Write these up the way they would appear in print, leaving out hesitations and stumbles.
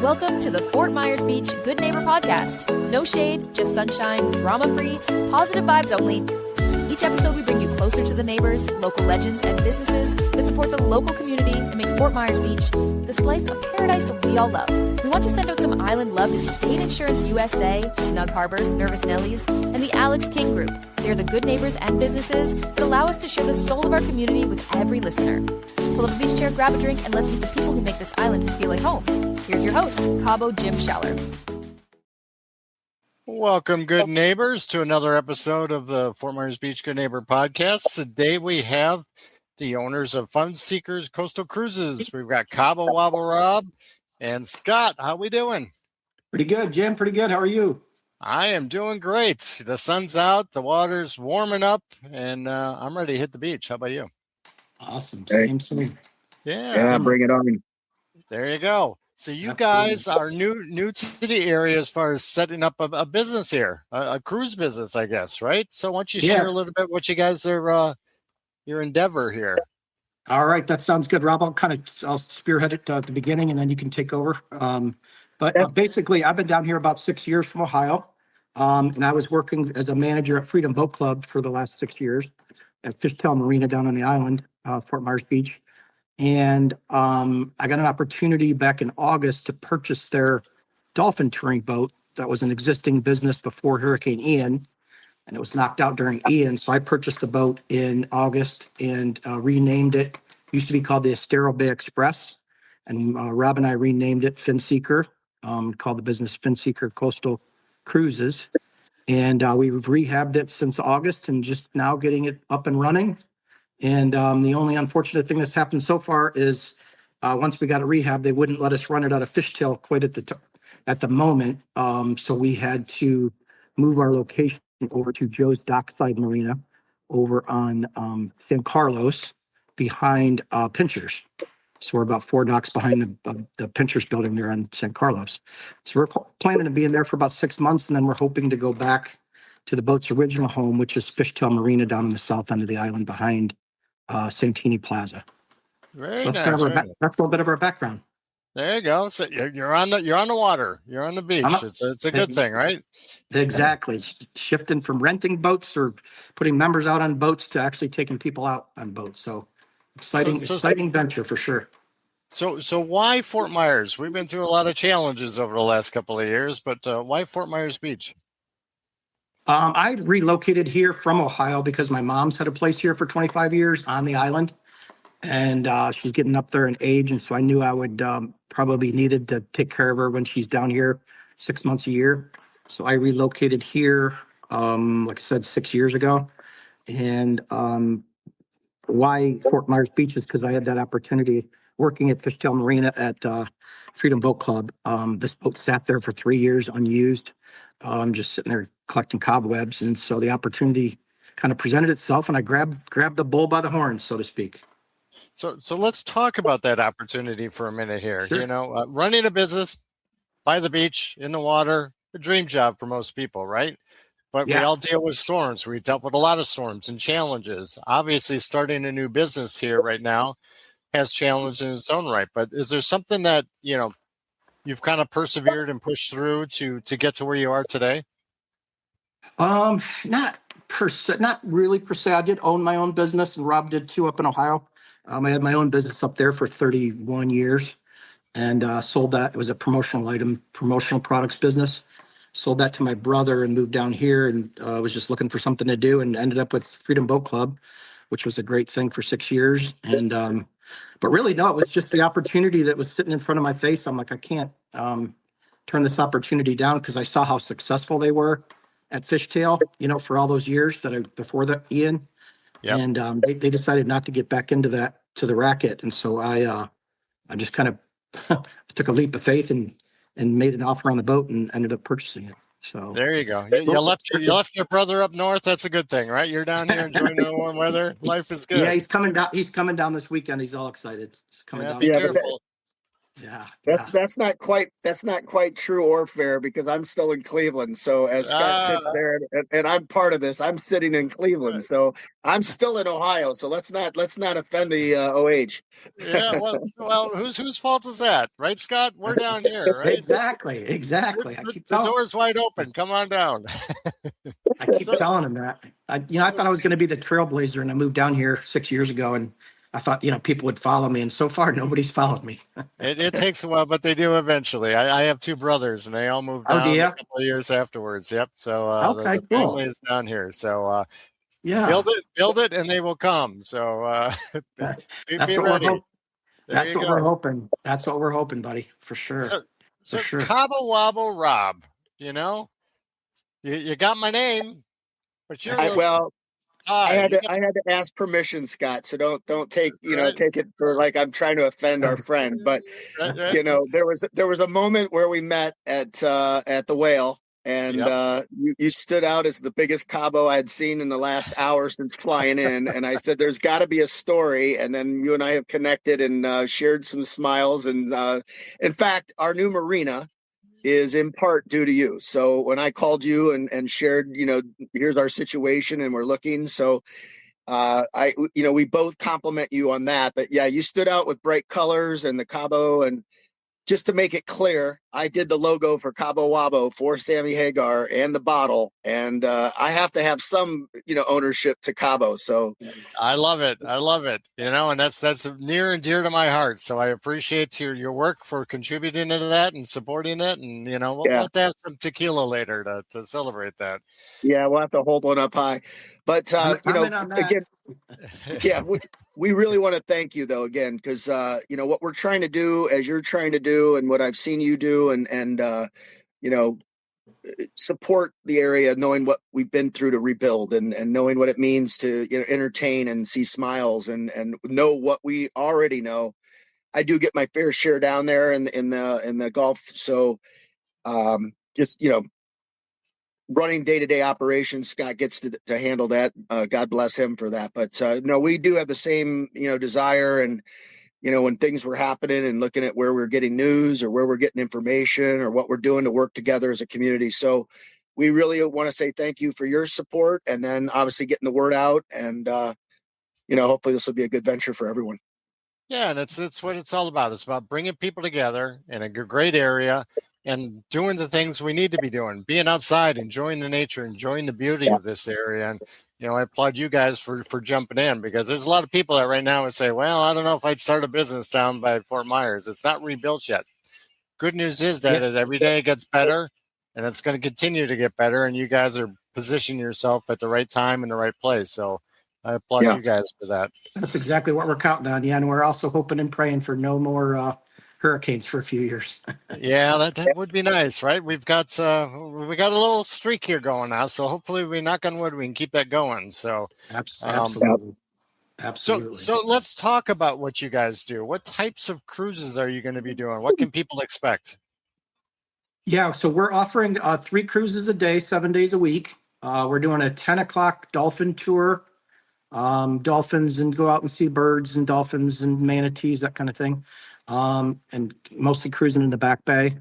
Welcome to the Fort Myers Beach Good Neighbor Podcast. No shade, just sunshine, drama-free, positive vibes only. Each episode we bring you closer to the neighbors, local legends, and businesses that support the local community and make Fort Myers Beach the slice of paradise we all love. We want to send out some island love to State Insurance USA, Snug Harbor, Nervous Nellies, and the Alex King Group. They're the good neighbors and businesses that allow us to share the soul of our community with every listener. Pull up a beach chair, grab a drink, and let's meet the people who make this island feel like home. Here's your host, Cabo Jim Schaller. Welcome, good neighbors, to another episode of the Fort Myers Beach Good Neighbor Podcast. Today we have the owners of Finseeker Coastal Cruises. We've got Cabo Wobble Rob and Scott. How we doing? Pretty good, Jim. Pretty good. How are you? I am doing great. The sun's out, the water's warming up, and I'm ready to hit the beach. How about you? Awesome. Hey. Same. Yeah, bring it on. There you go. So you guys are new to the area as far as setting up a business here, a cruise business, I guess, right? So why don't you share a little bit what you guys are, your endeavor here? All right, that sounds good, Rob. I'll spearhead it at the beginning, and then you can take over. But basically, I've been down here about 6 years from Ohio, and I was working as a manager at Freedom Boat Club for the last 6 years at Fishtail Marina down on the island, Fort Myers Beach. And I got an opportunity back in August to purchase their dolphin touring boat that was an existing business before Hurricane Ian, and it was knocked out during Ian. So I purchased the boat in August and renamed it. It used to be called the Estero Bay Express, and Rob and I renamed it Finseeker, called the business Finseeker Coastal Cruises. And we've rehabbed it since August and just now getting it up and running. And the only unfortunate thing that's happened so far is once we got a rehab, they wouldn't let us run it out of Fishtail quite at the moment. So we had to move our location over to Joe's Dockside Marina over on San Carlos behind Pinchers. So we're about 4 docks behind the Pinchers building there on San Carlos. So we're planning to be in there for about 6 months, and then we're hoping to go back to the boat's original home, which is Fishtail Marina down on the south end of the island behind Santini Plaza. Very so that's nice, kind of that's a little bit of our background. There you go. So you're on the water. You're on the beach. It's a good thing, right? Exactly. Shifting from renting boats or putting members out on boats to actually taking people out on boats. So exciting venture for sure. So why Fort Myers? We've been through a lot of challenges over the last couple of years, but why Fort Myers Beach? I relocated here from Ohio because my mom's had a place here for 25 years on the island, and she's getting up there in age. And so I knew I would probably needed to take care of her when she's down here 6 months a year. So I relocated here, like I said, 6 years ago. And why Fort Myers Beach is because I had that opportunity working at Fishtail Marina at Freedom Boat Club. This boat sat there for 3 years unused. I'm just sitting there collecting cobwebs, and so the opportunity kind of presented itself, and I grabbed the bull by the horns, so to speak. So let's talk about that opportunity for a minute here. Sure. You know, running a business by the beach in the water, a dream job for most people, right? But we all deal with storms. We dealt with a lot of storms and challenges. Obviously, starting a new business here right now has challenges in its own right. But is there something that you've kind of persevered and pushed through to get to where you are today? Not really per se. I did own my own business, and Rob did too up in Ohio. I had my own business up there for 31 years and sold that. It was a promotional products business. Sold that to my brother and moved down here, and was just looking for something to do, and ended up with Freedom Boat Club, which was a great thing for 6 years. And but really, no, it was just the opportunity that was sitting in front of my face. I'm like, I can't turn this opportunity down because I saw how successful they were at Fishtail, for all those years before the Ian. Yep. And they decided not to get back into the racket. And so I just kind of took a leap of faith and made an offer on the boat and ended up purchasing it. So there you go. You left your brother up north. That's a good thing, right? You're down here enjoying the warm weather. Life is good. Yeah, he's coming down. He's coming down this weekend. He's all excited. He's coming down. Be careful. Yeah. That's not quite true or fair, because I'm still in Cleveland. So as Scott sits there and I'm part of this, I'm sitting in Cleveland. So I'm still in Ohio. So let's not offend the OH. Yeah, well, whose fault is that, right, Scott? We're down here, right? Exactly. The door's wide open. Come on down. I keep telling him that. I thought I was going to be the trailblazer, and I moved down here 6 years ago, and I thought, people would follow me, and so far nobody's followed me. It takes a while, but they do eventually. I have two brothers, and they all moved down a couple of years afterwards. Yep. So the family is down here. So build it, and they will come. So be ready. That's what we're hoping. That's what we're hoping, buddy, for sure. So Cabo Wabo Rob, you got my name, but you're I had to ask permission, Scott. So don't take take it for like I'm trying to offend our friend. But there was a moment where we met at the Whale, and you stood out as the biggest Cabo I had seen in the last hour since flying in. And I said, "There's got to be a story." And then you and I have connected and shared some smiles. And in fact, our new marina is in part due to you. So when I called you and shared, here's our situation and we're looking. So we both compliment you on that. But yeah, you stood out with bright colors and the Cabo. And just to make it clear, I did the logo for Cabo Wabo for Sammy Hagar and the bottle. And I have to have some, ownership to Cabo. So I love it. And that's near and dear to my heart. So I appreciate your work for contributing to that and supporting it. And, we'll have to have some tequila later to celebrate that. Yeah, we'll have to hold one up high. But, again, we really want to thank you, though, again, because, what we're trying to do, as you're trying to do, and what I've seen you do, and support the area, knowing what we've been through to rebuild and knowing what it means to entertain and see smiles and know what we already know. I do get my fair share down there in the Gulf. So just, running day-to-day operations, Scott gets to handle that. God bless him for that. But no, we do have the same, desire. And, when things were happening and looking at where we're getting news or where we're getting information or what we're doing to work together as a community. So we really want to say thank you for your support, and then obviously getting the word out. And, hopefully this will be a good venture for everyone. Yeah, and it's what it's all about. It's about bringing people together in a great area and doing the things we need to be doing, being outside, enjoying the nature, enjoying the beauty of this area. And, I applaud you guys for jumping in, because there's a lot of people that right now would say, well, I don't know if I'd start a business down by Fort Myers. It's not rebuilt yet. Good news is that every day it gets better, and it's going to continue to get better. And you guys are positioning yourself at the right time in the right place. So I applaud you guys for that. That's exactly what we're counting on. Yeah. And we're also hoping and praying for no more hurricanes for a few years. Yeah, that would be nice, right? We've got a little streak here going now, so hopefully we knock on wood, we can keep that going. So absolutely. So let's talk about what you guys do. What types of cruises are you going to be doing? What can people expect? Yeah, so we're offering 3 cruises a day, 7 days a week. We're doing a 10 o'clock dolphin tour. Dolphins, and go out and see birds and dolphins and manatees, that kind of thing. And mostly cruising in the back bay.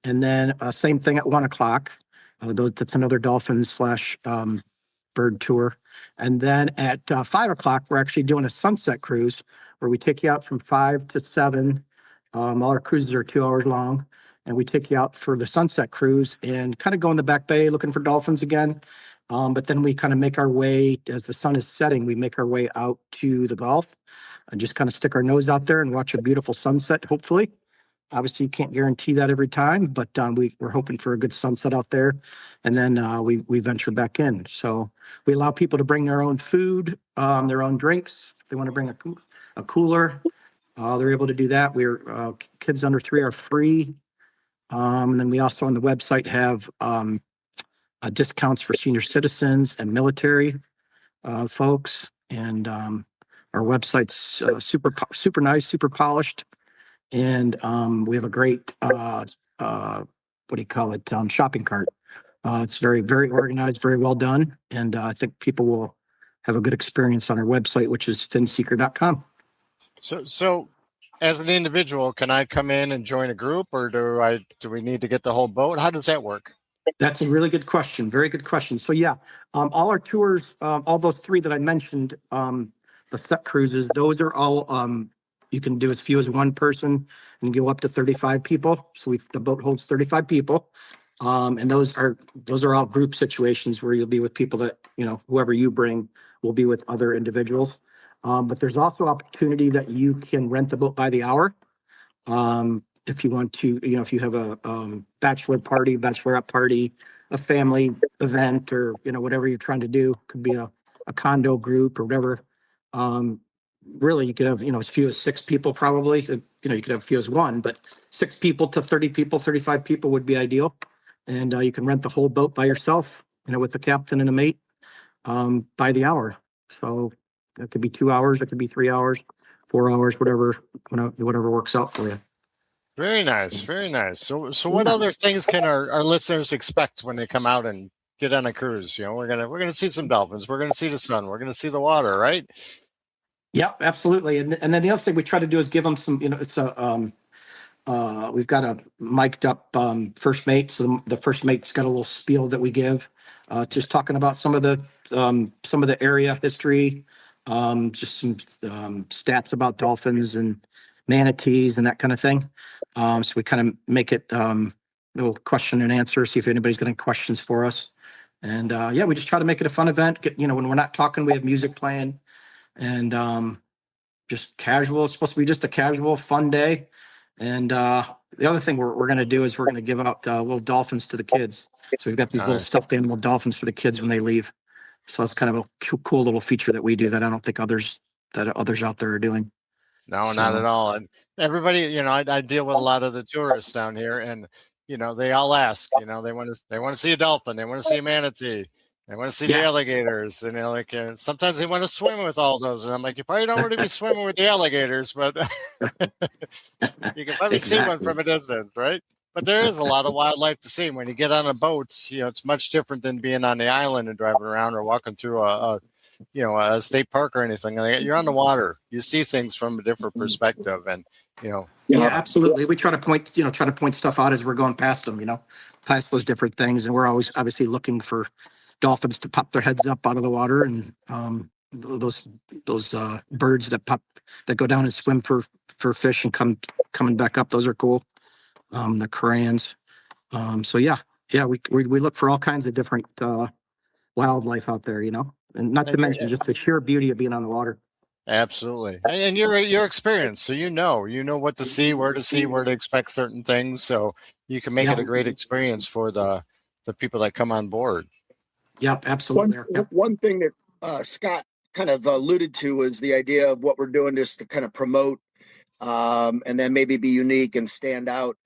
And then same thing at 1 o'clock. That's another dolphin / bird tour. And then at 5 o'clock, we're actually doing a sunset cruise where we take you out from 5 to 7. All our cruises are 2 hours long. And we take you out for the sunset cruise and kind of go in the back bay looking for dolphins again. But then we kind of make our way, as the sun is setting, we make our way out to the Gulf and just kind of stick our nose out there and watch a beautiful sunset, hopefully. Obviously, you can't guarantee that every time, but we're hoping for a good sunset out there. And then we venture back in. So we allow people to bring their own food, their own drinks. If they want to bring a cooler, they're able to do that. We're kids under 3 are free. And then we also on the website have discounts for senior citizens and military folks. And our website's super nice, super polished. And we have a great, shopping cart. It's very, very organized, very well done. And I think people will have a good experience on our website, which is Finnseeker.com. So as an individual, can I come in and join a group, or do we need to get the whole boat? How does that work? That's a really good question. Very good question. So yeah, all our tours, all those three that I mentioned, the set cruises, those are all, you can do as few as one person and go up to 35 people. So the boat holds 35 people. And those are all group situations where you'll be with people that, whoever you bring will be with other individuals. But there's also opportunity that you can rent the boat by the hour. If you want to, if you have a bachelor party, bachelorette party, a family event, or whatever you're trying to do, could be a condo group or whatever. Really, you could have as few as 6 people probably. You could have as few as 1, but 6 people to 30 people, 35 people would be ideal. And you can rent the whole boat by yourself, with the captain and a mate, by the hour. So that could be 2 hours, it could be 3 hours, 4 hours, whatever works out for you. Very nice, very nice. So what other things can our listeners expect when they come out and get on a cruise? We're gonna see some dolphins. We're gonna see the sun. We're gonna see the water, right? Yep, absolutely. And then the other thing we try to do is give them some. It's a we've got a mic'd up first mate. So the first mate's got a little spiel that we give, just talking about some of the area history, just some stats about dolphins and manatees and that kind of thing. So we kind of make it little question and answer, see if anybody's got any questions for us. And we just try to make it a fun event. When we're not talking, we have music playing, and just casual. It's supposed to be just a casual, fun day. And the other thing we're going to do is we're going to give out little dolphins to the kids. So we've got these little stuffed animal dolphins for the kids when they leave. So that's kind of a cool little feature that we do that I don't think others out there are doing. No, not at all. And everybody, I deal with a lot of the tourists down here, and they all ask, they want to see a dolphin, they want to see a manatee, they want to see the alligators, and sometimes they want to swim with all those. And I'm like, you probably don't want to be swimming with the alligators, but you can probably see one from a distance, right? But there is a lot of wildlife to see. When you get on a boat, it's much different than being on the island and driving around or walking through a state park or anything. You're on the water. You see things from a different perspective, and Yeah, absolutely. We try to point stuff out as we're going past them. Past those different things, and we're always obviously looking for dolphins to pop their heads up out of the water, and those birds that go down and swim for fish and coming back up. Those are cool. The crayons. We look for all kinds of different wildlife out there. And not to mention just the sheer beauty of being on the water. Absolutely. And you're experienced, so you know what to see, where to expect certain things, so you can make it a great experience for the people that come on board. Yep, absolutely. One thing that Scott kind of alluded to was the idea of what we're doing just to kind of promote and then maybe be unique and stand out,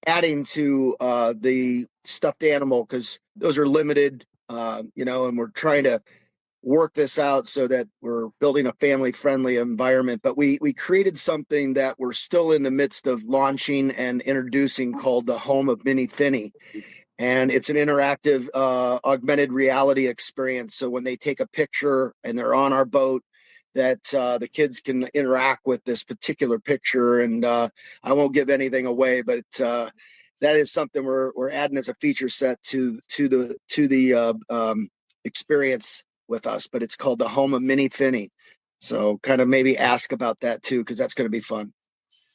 adding to the stuffed animal, because those are limited, and we're trying to work this out so that we're building a family-friendly environment. But we created something that we're still in the midst of launching and introducing called the Home of Mini Finny. And it's an interactive augmented reality experience. So when they take a picture and they're on our boat, that the kids can interact with this particular picture. And I won't give anything away, but that is something we're adding as a feature set to the experience with us. But it's called the Home of Mini Finny. So kind of maybe ask about that too, because that's going to be fun.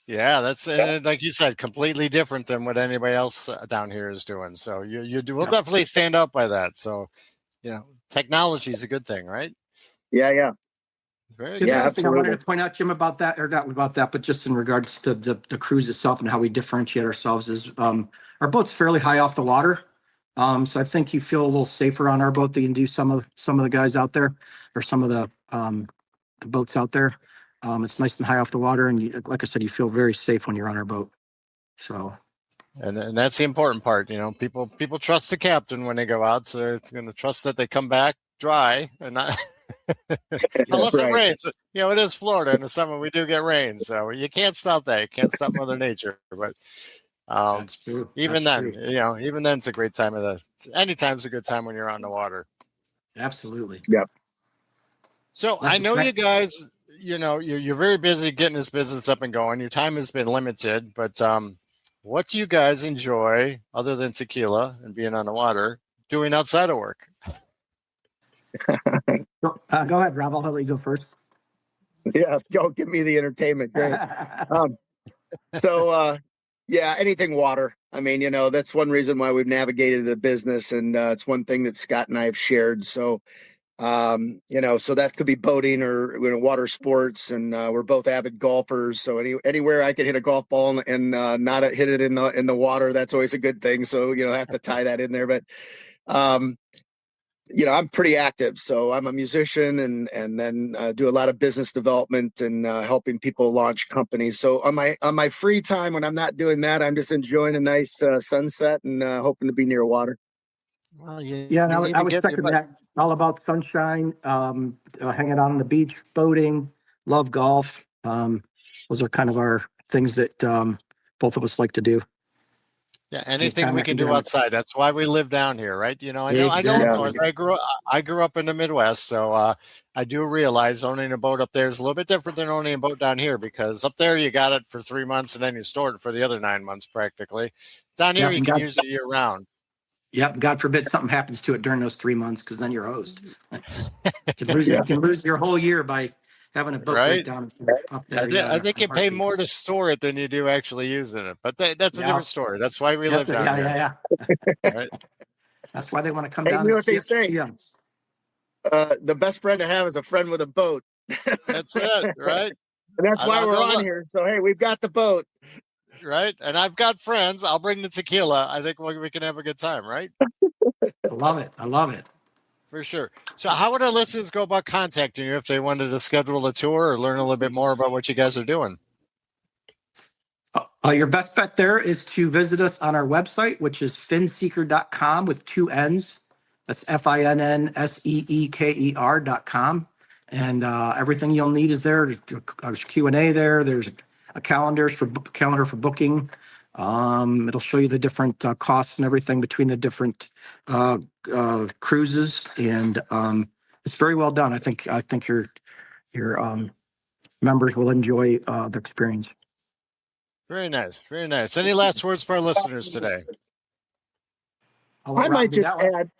Yeah, that's like you said, completely different than what anybody else down here is doing. So we'll definitely stand up by that. So, technology is a good thing, right? Yeah. Very good. Yeah, I wanted to point out, Jim, about that, or not about that, but just in regards to the cruise itself and how we differentiate ourselves is our boat's fairly high off the water. So I think you feel a little safer on our boat than you do some of the guys out there, or some of the boats out there. It's nice and high off the water, and like I said, you feel very safe when you're on our boat. So, and that's the important part. People trust the captain when they go out, so they're going to trust that they come back dry and not unless it rains. It is Florida in the summer. We do get rain, so you can't stop that. You can't stop Mother Nature. But that's true. Even then, it's a great time anytime's a good time when you're on the water. Absolutely. Yep. So I know you guys. you're very busy getting this business up and going. Your time has been limited, but what do you guys enjoy other than tequila and being on the water doing outside of work? Go ahead, Rob. I'll let you go first. Yeah, go give me the entertainment. Great. Yeah, anything water. I mean, that's one reason why we've navigated the business, and it's one thing that Scott and I have shared. So, so that could be boating or water sports, and we're both avid golfers. So anywhere I could hit a golf ball and not hit it in the water, that's always a good thing. So I have to tie that in there, but. I'm pretty active, so I'm a musician and then do a lot of business development and helping people launch companies. So on my free time, when I'm not doing that, I'm just enjoying a nice sunset and hoping to be near water. Well, I was second that. All about sunshine, hanging out on the beach, boating, love golf. Those are kind of our things that both of us like to do. Yeah, anything we can do outside. That's why we live down here, right? I know. Exactly. I grew up in the Midwest, so I do realize owning a boat up there is a little bit different than owning a boat down here, because up there you got it for 3 months and then you store it for the other 9 months practically. Down here you can use it year round. Yep. God forbid something happens to it during those 3 months, because then you're hosed. You can lose your whole year by having a boat breakdown up there. I think you pay more to store it than you do actually using it, but that's a different story. That's why we live down here. Yeah. Right? That's why they want to come down. You know what they say? The best friend to have is a friend with a boat. That's it, right? And that's why we're on here. So hey, we've got the boat, right? And I've got friends. I'll bring the tequila. I think we can have a good time, right? I love it. For sure. So how would our listeners go about contacting you if they wanted to schedule a tour or learn a little bit more about what you guys are doing? Your best bet there is to visit us on our website, which is Finnseeker.com with 2 N's. That's FINNSEEKER.com. And everything you'll need is there. There's Q&A there. There's a calendar for booking. It'll show you the different costs and everything between the different cruises, and it's very well done. I think your members will enjoy the experience. Very nice, very nice. Any last words for our listeners today? I might just add.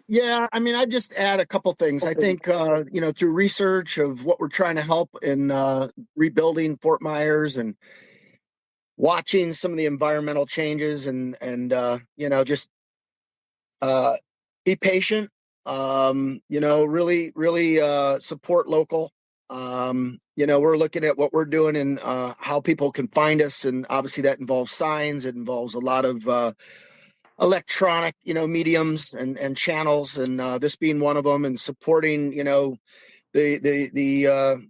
Yeah, I mean, I just add a couple things. I think through research of what we're trying to help in rebuilding Fort Myers and watching some of the environmental changes and just be patient, really support local. We're looking at what we're doing and how people can find us. And obviously that involves signs. It involves a lot of electronic, mediums and channels, and this being one of them, and supporting, the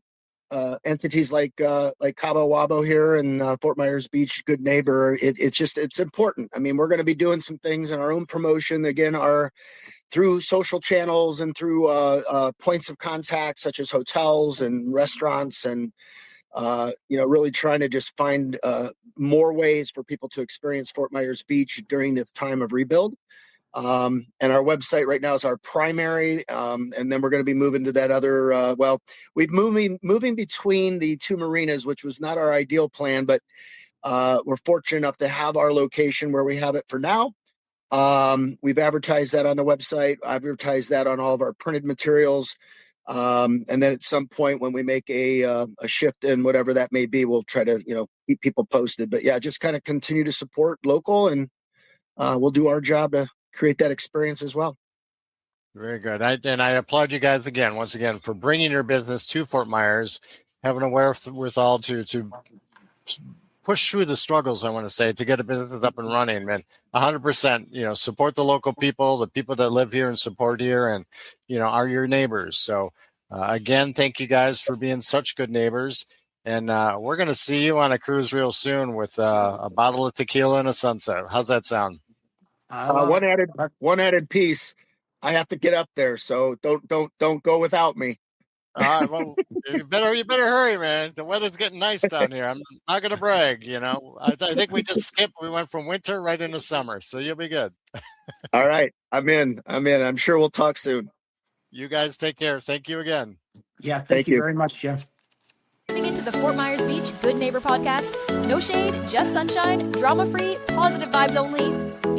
entities like Cabo Wabo here and Fort Myers Beach, good neighbor. It's important. I mean, we're going to be doing some things in our own promotion, again, through social channels and through points of contact such as hotels and restaurants, and really trying to just find more ways for people to experience Fort Myers Beach during this time of rebuild. And our website right now is our primary, and then we're going to be moving to that other. We've moving between the 2 marinas, which was not our ideal plan, but we're fortunate enough to have our location where we have it for now. We've advertised that on the website, advertised that on all of our printed materials. And then at some point when we make a shift in whatever that may be, we'll try to, keep people posted. But yeah, just kind of continue to support local, and we'll do our job to create that experience as well. Very good. I applaud you guys once again, for bringing your business to Fort Myers, having a wherewithal to push through the struggles, I want to say, to get a business up and running, man. 100%, support the local people, the people that live here and support here, and, are your neighbors. So again, thank you guys for being such good neighbors. And we're going to see you on a cruise real soon with a bottle of tequila and a sunset. How's that sound? One added piece. I have to get up there, so don't go without me. All right, well, you better hurry, man. The weather's getting nice down here. I'm not going to brag, I think we just skipped. We went from winter right into summer, so you'll be good. All right, I'm in. I'm sure we'll talk soon. You guys take care. Thank you again. Yeah, thank you very much, Jeff. to the Fort Myers Beach Good Neighbor Podcast. No shade, just sunshine, drama-free, positive vibes only.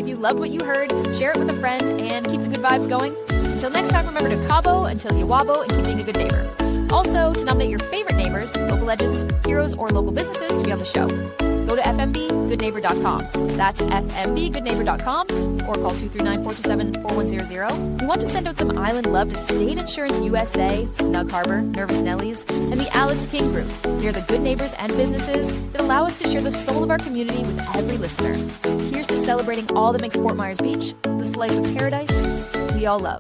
If you loved what you heard, share it with a friend and keep the good vibes going. Until next time, remember to Cabo until you wabo and keep being a good neighbor. Also, to nominate your favorite neighbors, local legends, heroes, or local businesses to be on the show, go to FMBGN-BIZ-Finnseeker. That's FMBGN-BIZ-Finnseeker, or call 239-427-4100. We want to send out some island love to State Insurance USA, Snug Harbor, Nervous Nellies, and the Alex King Group. They're the good neighbors and businesses that allow us to share the soul of our community with every listener. Here's to celebrating all that makes Fort Myers Beach the slice of paradise we all love.